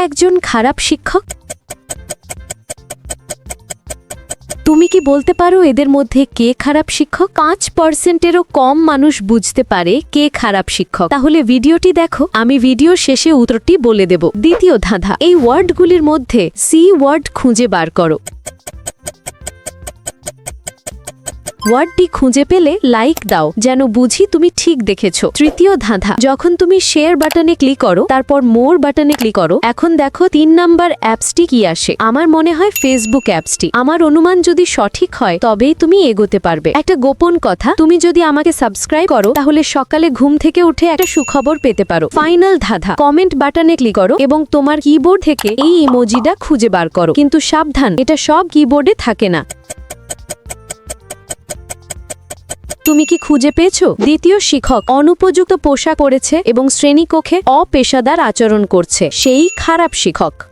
একজন খারাপ শিক্ষক? তুমি কি বলতে পারো এদের মধ্যে কে খারাপ শিক্ষক? 5%-এরও কম মানুষ বুঝতে পারে কে খারাপ শিক্ষক। তাহলে ভিডিওটি দেখো, আমি ভিডিও শেষে উত্তরটি বলে দেব। দ্বিতীয় ধাঁধা, এই ওয়ার্ডগুলির মধ্যে সি ওয়ার্ড খুঁজে বার করো। ওয়ার্ডটি খুঁজে পেলে লাইক দাও, যেন বুঝি তুমি ঠিক দেখেছো। তৃতীয় ধাঁধা, যখন তুমি শেয়ার বাটনে ক্লিক করো, তারপর মোর বাটনে ক্লিক করো, এখন দেখো 3 নাম্বার অ্যাপসটি কি আসে। আমার মনে হয় ফেসবুক অ্যাপসটি। আমার অনুমান যদি সঠিক হয় তবেই তুমি এগোতে পারবে। একটা গোপন কথা, তুমি যদি আমাকে সাবস্ক্রাইব করো তাহলে সকালে ঘুম থেকে উঠে একটা সুখবর পেতে পারো। ফাইনাল ধাঁধা, কমেন্ট বাটনে ক্লিক করো এবং তোমার কিবোর্ড থেকে এই ইমোজিটা খুঁজে বার করো। কিন্তু সাবধান, এটা সব কিবোর্ডে থাকে না। তুমি কি খুঁজে পেয়েছো? দ্বিতীয় শিক্ষক অনুপযুক্ত পোশাক পরেছে এবং শ্রেণীকক্ষে অপেশাদার আচরণ করছে, সেই খারাপ শিক্ষক।